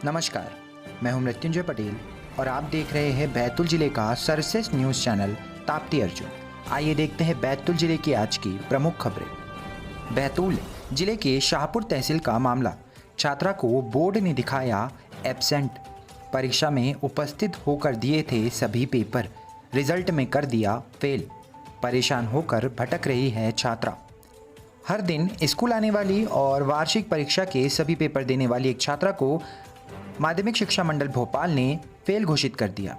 नमस्कार, मैं हूं मृत्युंजय पटेल और आप देख रहे हैं बैतूल जिले का सर्वश्रेष्ठ न्यूज़ चैनल ताप्ती अर्जुन। आइए देखते हैं बैतूल जिले की आज की प्रमुख खबरें। बैतूल जिले के शाहपुर तहसील का मामला। छात्रा को बोर्ड ने दिखाया एब्सेंट। परीक्षा में उपस्थित होकर दिए थे सभी पेपर, रिजल्ट में कर दिया फेल। परेशान होकर भटक रही है छात्रा। हर दिन स्कूल आने वाली और वार्षिक परीक्षा के सभी पेपर देने वाली एक छात्रा को माध्यमिक शिक्षा मंडल भोपाल ने फेल घोषित कर दिया।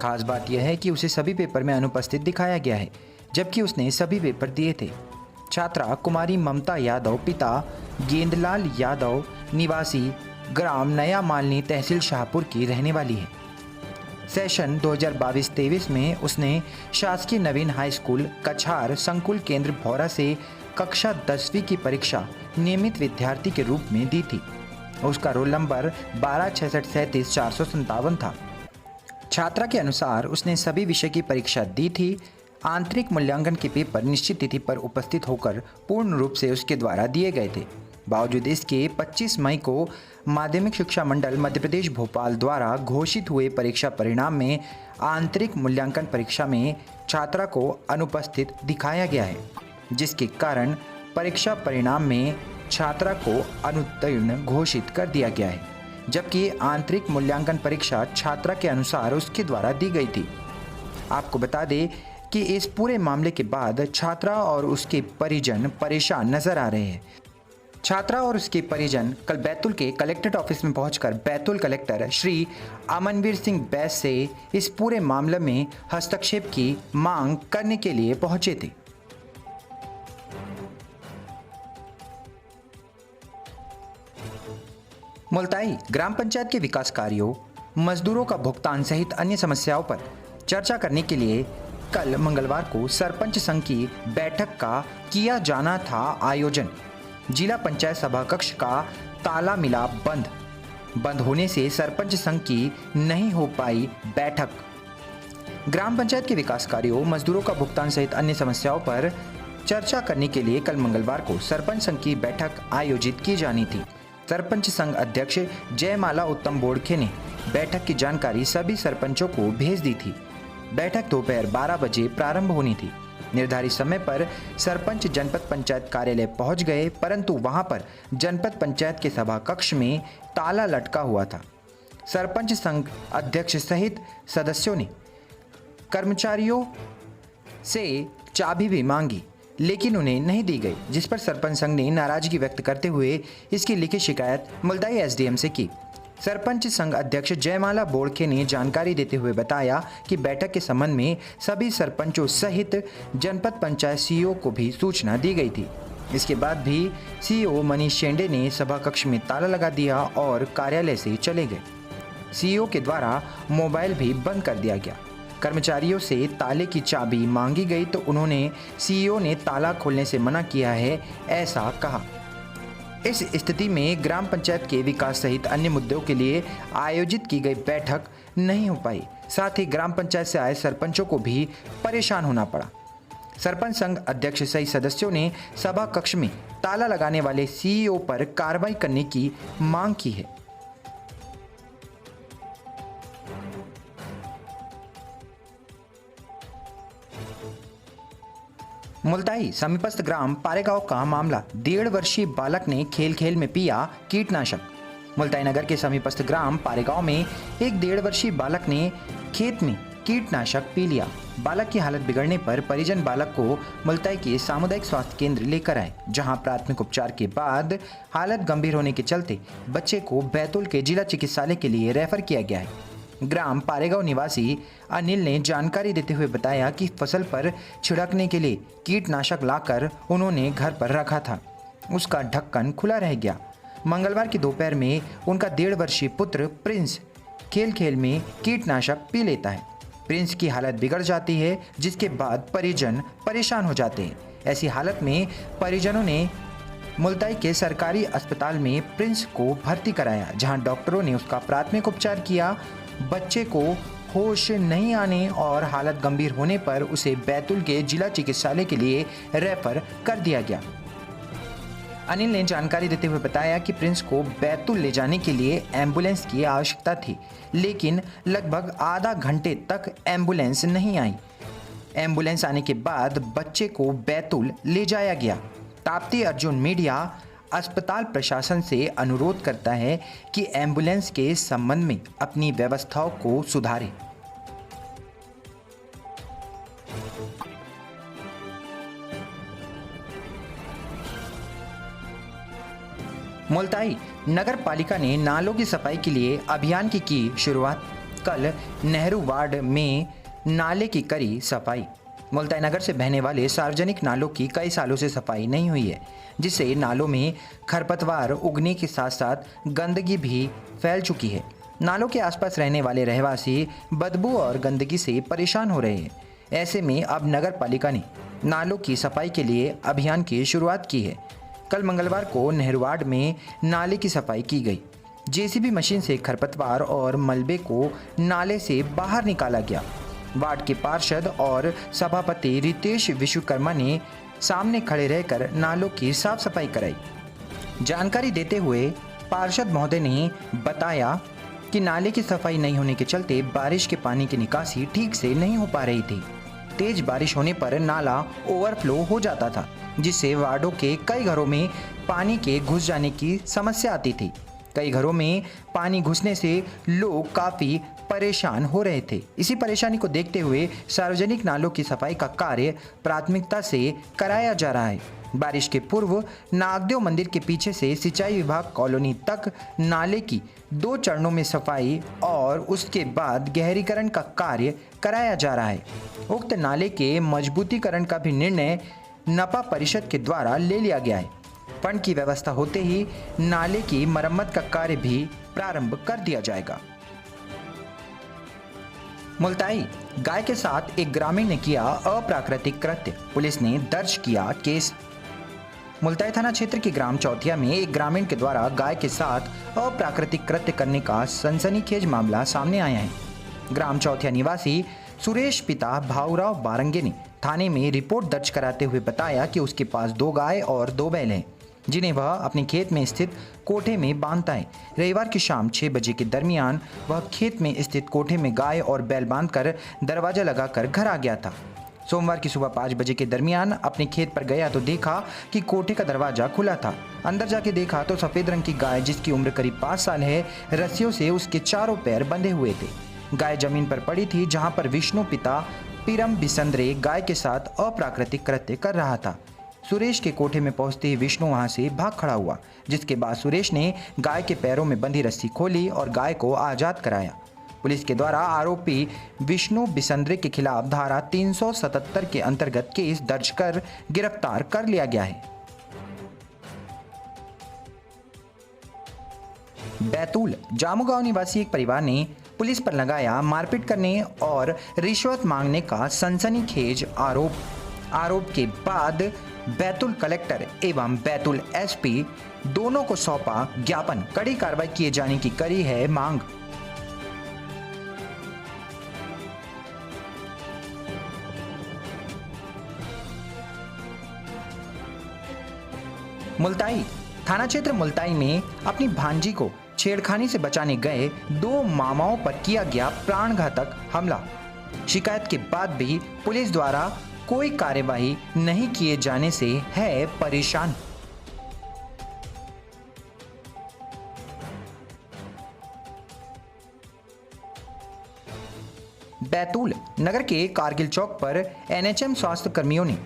खास बात यह है कि उसे सभी पेपर में अनुपस्थित दिखाया गया है, जबकि उसने सभी पेपर दिए थे। छात्रा कुमारी ममता यादव, पिता गेंदलाल यादव, निवासी ग्राम नया मालनी, तहसील शाहपुर की रहने वाली है। सेशन 2022-23 में उसने शासकीय नवीन हाई स्कूल कछार संकुल केंद्र भौरा से कक्षा 10वीं की परीक्षा नियमित विद्यार्थी के रूप में दी थी। उसका रोल नंबर 126637 था। छात्रा के अनुसार उसने सभी विषय की परीक्षा दी थी। आंतरिक मूल्यांकन के पेपर निश्चित तिथि पर उपस्थित होकर पूर्ण रूप से उसके द्वारा दिए गए थे। बावजूद इसके 25 मई को माध्यमिक शिक्षा मंडल मध्य प्रदेश भोपाल द्वारा घोषित हुए परीक्षा परिणाम में आंतरिक मूल्यांकन परीक्षा में छात्रा को अनुपस्थित दिखाया गया है, जिसके कारण परीक्षा परिणाम में छात्रा को अनुत्तीर्ण घोषित कर दिया गया है, जबकि आंतरिक मूल्यांकन परीक्षा छात्रा के अनुसार उसके द्वारा दी गई थी। आपको बता दें कि इस पूरे मामले के बाद छात्रा और उसके परिजन परेशान नजर आ रहे हैं। छात्रा और उसके परिजन कल बैतूल के कलेक्ट्रेट ऑफिस में पहुंचकर बैतूल कलेक्टर श्री अमनवीर सिंह बैस से इस पूरे मामले में हस्तक्षेप की मांग करने के लिए पहुंचे थे। मुल्ताई ग्राम पंचायत के विकास कार्यों, मजदूरों का भुगतान सहित अन्य समस्याओं पर चर्चा करने के लिए कल मंगलवार को सरपंच संघ की बैठक का किया जाना था आयोजन। जिला पंचायत सभा कक्ष का ताला मिला बंद होने से सरपंच संघ की नहीं हो पाई बैठक। ग्राम पंचायत के विकास कार्यों, मजदूरों का भुगतान सहित अन्य समस्याओं पर चर्चा करने के लिए कल मंगलवार को सरपंच संघ की बैठक आयोजित की जानी थी। सरपंच संघ अध्यक्ष जयमाला उत्तम बोड़खे ने बैठक की जानकारी सभी सरपंचों को भेज दी थी। बैठक दोपहर 12 बजे प्रारंभ होनी थी। निर्धारित समय पर सरपंच जनपद पंचायत कार्यालय पहुंच गए, परंतु वहां पर जनपद पंचायत के सभा कक्ष में ताला लटका हुआ था। सरपंच संघ अध्यक्ष सहित सदस्यों ने कर्मचारियों से चाबी भी मांगी, लेकिन उन्हें नहीं दी गई, जिस पर सरपंच संघ ने नाराजगी व्यक्त करते हुए इसकी लिखित शिकायत मुल्ताई एसडीएम से की। सरपंच संघ अध्यक्ष जयमाला बोड़खे ने जानकारी देते हुए बताया कि बैठक के संबंध में सभी सरपंचों सहित जनपद पंचायत सीईओ को भी सूचना दी गई थी। इसके बाद भी सीईओ मनीष शेंडे ने सभा कक्ष में ताला लगा दिया और कार्यालय से चले गए। सीईओ के द्वारा मोबाइल भी बंद कर दिया गया। कर्मचारियों से ताले की चाबी मांगी गई तो उन्होंने सीईओ ने ताला खोलने से मना किया है, ऐसा कहा। इस स्थिति में ग्राम पंचायत के विकास सहित अन्य मुद्दों के लिए आयोजित की गई बैठक नहीं हो पाई। साथ ही ग्राम पंचायत से आए सरपंचों को भी परेशान होना पड़ा। सरपंच संघ अध्यक्ष सहित सदस्यों ने सभा कक्ष में ताला लगाने वाले सीईओ पर कार्रवाई करने की मांग की है। मुल्ताई समीपस्थ ग्राम पारेगांव का मामला। 1.5 वर्षीय बालक ने खेल खेल में पिया कीटनाशक। मुल्ताई नगर के समीपस्थ ग्राम पारेगांव में एक 1.5 वर्षीय बालक ने खेत में कीटनाशक पी लिया। बालक की हालत बिगड़ने पर परिजन बालक को मुल्ताई के सामुदायिक स्वास्थ्य केंद्र लेकर आए, जहां प्राथमिक उपचार के बाद हालत गंभीर होने के चलते बच्चे को बैतूल के जिला चिकित्सालय के लिए रेफर किया गया है। ग्राम पारेगांव निवासी अनिल ने जानकारी देते हुए बताया कि फसल पर छिड़कने के लिए कीटनाशक लाकर उन्होंने घर पर रखा था। उसका ढक्कन खुला रह गया। मंगलवार की दोपहर में उनका 1.5 वर्षीय पुत्र प्रिंस खेल खेल में कीटनाशक पी लेता है। प्रिंस की हालत बिगड़ जाती है, जिसके बाद परिजन परेशान हो जाते हैं। ऐसी हालत में परिजनों ने मुल्ताई के सरकारी अस्पताल में प्रिंस को भर्ती कराया, जहां डॉक्टरों ने उसका प्राथमिक उपचार किया। बच्चे को होश नहीं आने और हालत गंभीर होने पर उसे बैतूल के जिला चिकित्सालय के लिए रेफर कर दिया गया। अनिल ने जानकारी देते हुए बताया कि प्रिंस को बैतूल ले जाने के लिए एम्बुलेंस की आवश्यकता थी, लेकिन लगभग आधा घंटे तक एम्बुलेंस नहीं आई। एम्बुलेंस आने के बाद बच्चे को बैतूल ले जाया गया। ताप्ती अर्जुन मीडिया अस्पताल प्रशासन से अनुरोध करता है कि एम्बुलेंस के संबंध में अपनी व्यवस्थाओं को सुधारें। मुल्ताई नगर पालिका ने नालों की सफाई के लिए अभियान की शुरुआत। कल नेहरू वार्ड में नाले की करी सफाई। मुल्ताई नगर से बहने वाले सार्वजनिक नालों की कई सालों से सफाई नहीं हुई है, जिससे नालों में खरपतवार उगने के साथ साथ गंदगी भी फैल चुकी है। नालों के आसपास रहने वाले रहवासी बदबू और गंदगी से परेशान हो रहे हैं। ऐसे में अब नगर पालिका ने नालों की सफाई के लिए अभियान की शुरुआत की है। कल मंगलवार को नेहरू वार्ड में नाले की सफाई की गई। जेसीबी मशीन से खरपतवार और मलबे को नाले से बाहर निकाला गया। वार्ड के पार्षद और सभापति रितेश विश्वकर्मा ने सामने खड़े रहकर नालों की साफ सफाई कराई। जानकारी देते हुए पार्षद महोदय ने बताया कि नाले की सफाई नहीं होने के चलते बारिश के पानी की निकासी ठीक से नहीं हो पा रही थी। तेज बारिश होने पर नाला ओवरफ्लो हो जाता था, जिससे वार्डों के कई घरों में पानी के घुस जाने की समस्या आती थी। कई घरों में पानी घुसने से लोग काफ़ी परेशान हो रहे थे। इसी परेशानी को देखते हुए सार्वजनिक नालों की सफाई का कार्य प्राथमिकता से कराया जा रहा है। बारिश के पूर्व नागदेव मंदिर के पीछे से सिंचाई विभाग कॉलोनी तक नाले की 2 चरणों में सफाई और उसके बाद गहरीकरण का कार्य कराया जा रहा है। उक्त नाले के मजबूतीकरण का भी निर्णय नपा परिषद के द्वारा ले लिया गया है। फंड की व्यवस्था होते ही नाले की मरम्मत का कार्य भी प्रारंभ कर दिया जाएगा। मुल्ताई गाय के साथ एक ग्रामीण ने किया अप्राकृतिक कृत्य, पुलिस ने दर्ज किया केस। मुल्ताई थाना क्षेत्र के ग्राम चौथिया में एक ग्रामीण के द्वारा गाय के साथ अप्राकृतिक कृत्य करने का सनसनीखेज मामला सामने आया है। ग्राम चौथिया निवासी सुरेश पिता भाऊराव बारंगे ने थाने में रिपोर्ट दर्ज कराते हुए बताया कि उसके पास 2 गाय और 2 बैल हैं, जिन्हें वह अपने खेत में स्थित कोठे में बांधता है। रविवार की शाम 6 बजे के दरमियान वह खेत में स्थित कोठे में गाय और बैल बांधकर दरवाजा लगाकर घर आ गया था। सोमवार की सुबह 5 बजे के दरमियान अपने खेत पर गया तो देखा कि कोठे का दरवाजा खुला था। अंदर जाके देखा तो सफ़ेद रंग की गाय, जिसकी उम्र करीब 5 साल है, रस्सियों से उसके चारों पैर बंधे हुए थे। गाय जमीन पर पड़ी थी, जहां पर विष्णु पिता पीरम बिसंद्रे गाय के साथ अप्राकृतिक कृत्य कर रहा था। सुरेश के कोठे में पहुंचते ही विष्णु वहां से भाग खड़ा हुआ, जिसके बाद सुरेश ने गाय के पैरों में बंधी रस्सी खोली और गाय को आज़ाद कराया। पुलिस के द्वारा आरोपी विष्णु बिसंद्रे के खिलाफ धारा 377 के अंतर्गत केस दर्ज कर गिरफ्तार कर लिया गया है। बैतूल जामुगांव निवासी एक परिवार ने पुलिस पर लगाया मारपीट करने और रिश्वत मांगने का सनसनीखेज आरोप के बाद बैतूल कलेक्टर एवं बैतूल एसपी दोनों को सौंपा ज्ञापन। कड़ी कार्रवाई किए जाने की करी है मांग। मुल्ताई थाना क्षेत्र मुल्ताई में अपनी भांजी को छेड़खानी से बचाने गए 2 मामाओं पर किया गया प्राणघातक हमला। शिकायत के बाद भी पुलिस द्वारा कोई कार्यवाही नहीं किए जाने से है परेशान। बैतूल नगर के कारगिल चौक पर एनएचएम स्वास्थ्य कर्मियों ने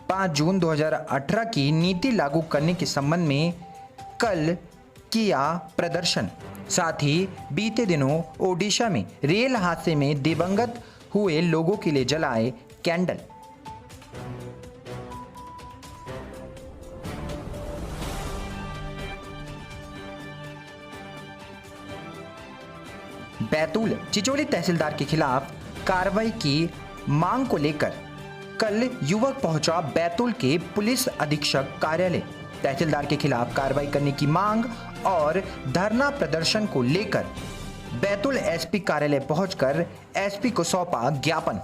5 जून 2018 की नीति लागू करने के संबंध में कल किया प्रदर्शन। साथ ही बीते दिनों ओडिशा में रेल हादसे में दिवंगत हुए लोगों के लिए जलाए कैंडल। बैतूल चिचोली तहसीलदार के खिलाफ कार्रवाई की मांग को लेकर कल युवक पहुंचा बैतूल के पुलिस अधीक्षक कार्यालय। तहसीलदार के खिलाफ कार्रवाई करने की मांग और धरना प्रदर्शन को लेकर बैतूल एसपी कार्यालय पहुंचकर एसपी को सौंपा ज्ञापन।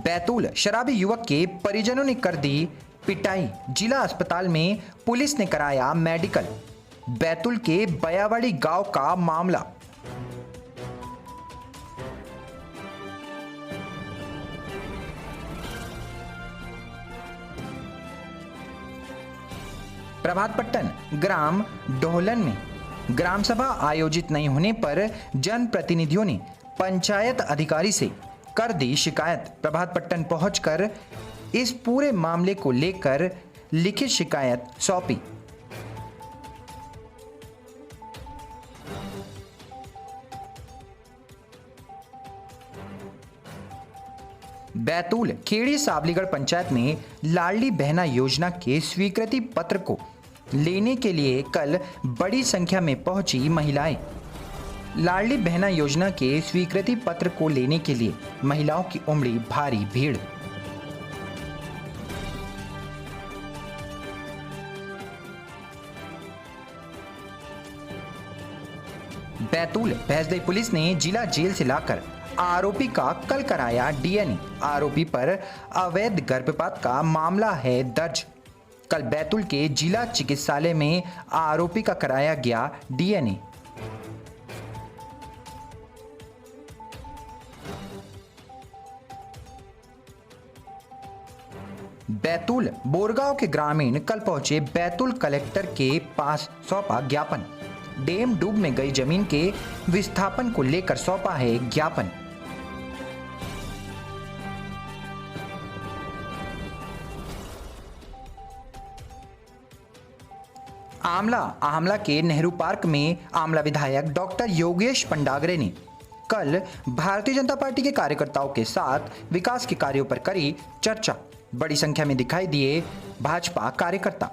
बैतूल शराबी युवक के परिजनों ने कर दी पिटाई, जिला अस्पताल में पुलिस ने कराया मेडिकल। बैतूल के बयावाड़ी गांव का मामला। प्रभातपट्टन ग्राम डोहलन में ग्राम सभा आयोजित नहीं होने पर जनप्रतिनिधियों ने पंचायत अधिकारी से कर दी शिकायत। प्रभातपट्टन पहुंचकर इस पूरे मामले को लेकर लिखित शिकायत सौंपी। बैतूल खेड़ी साबलीगढ़ पंचायत में लाडली बहना योजना के स्वीकृति पत्र को लेने के लिए कल बड़ी संख्या में पहुंची महिलाएं। लाडली बहना योजना के स्वीकृति पत्र को लेने के लिए महिलाओं की उमड़ी भारी भीड़। बैतूल भैंसदेई पुलिस ने जिला जेल से लाकर आरोपी का कल कराया डीएनए। आरोपी पर अवैध गर्भपात का मामला है दर्ज। कल बैतूल के जिला चिकित्सालय में आरोपी का कराया गया डीएनए। बैतूल बोरगांव के ग्रामीण कल पहुंचे बैतूल कलेक्टर के पास सौंपा ज्ञापन। डैम डूब में गई जमीन के विस्थापन को लेकर सौंपा है ज्ञापन। आमला के नेहरू पार्क में आमला विधायक डॉक्टर योगेश पंडागरे ने कल भारतीय जनता पार्टी के कार्यकर्ताओं के साथ विकास के कार्यों पर करी चर्चा। बड़ी संख्या में दिखाई दिए भाजपा कार्यकर्ता।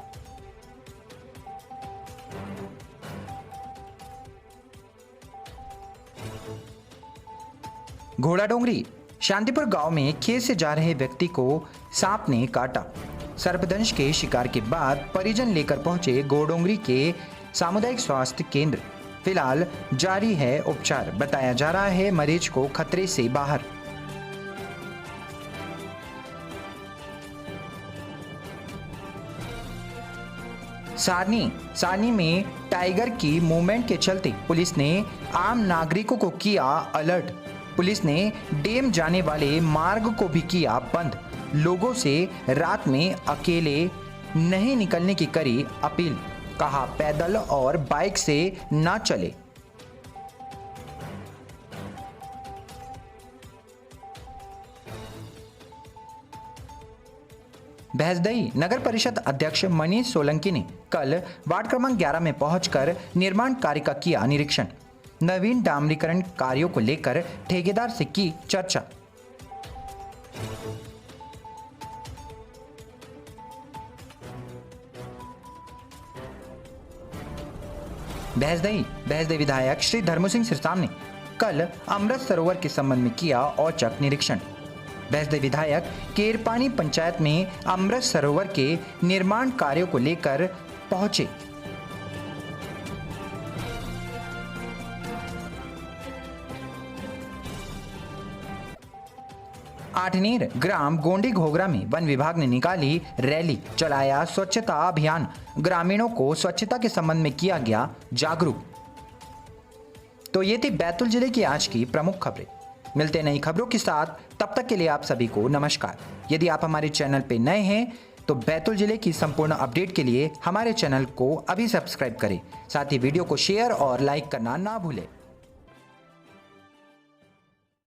घोड़ाडोंगरी शांतिपुर गांव में खेत से जा रहे व्यक्ति को सांप ने काटा। सर्पदंश के शिकार के बाद परिजन लेकर पहुंचे घोड़ाडोंगरी के सामुदायिक स्वास्थ्य केंद्र। फिलहाल जारी है उपचार। बताया जा रहा है मरीज को खतरे से बाहर। सारनी में टाइगर की मूवमेंट के चलते पुलिस ने आम नागरिकों को किया अलर्ट। पुलिस ने डैम जाने वाले मार्ग को भी किया बंद। लोगों से रात में अकेले नहीं निकलने की करी अपील। कहा पैदल और बाइक से ना चले। भैंसदेई नगर परिषद अध्यक्ष मनीष सोलंकी ने कल वार्ड क्रमांक 11 में पहुंचकर निर्माण कार्य का किया निरीक्षण। नवीन डामरीकरण कार्यों को लेकर ठेकेदार से की चर्चा। भैंसदेई विधायक श्री धर्म सिंह सिरसाम ने कल अमृत सरोवर के संबंध में किया औचक निरीक्षण। भैंसदेई विधायक केरपानी पंचायत में अमृत सरोवर के निर्माण कार्यों को लेकर पहुंचे। आठनेर ग्राम गोंडी घोगरा में वन विभाग ने निकाली रैली, चलाया स्वच्छता अभियान। ग्रामीणों को स्वच्छता के संबंध में किया गया जागरूक। तो ये थी बैतूल जिले की आज की प्रमुख खबरें। मिलते हैं नई खबरों के साथ, तब तक के लिए आप सभी को नमस्कार। यदि आप हमारे चैनल पे नए हैं तो बैतूल जिले की संपूर्ण अपडेट के लिए हमारे चैनल को अभी सब्सक्राइब करें। साथ ही वीडियो को शेयर और लाइक करना ना भूलें।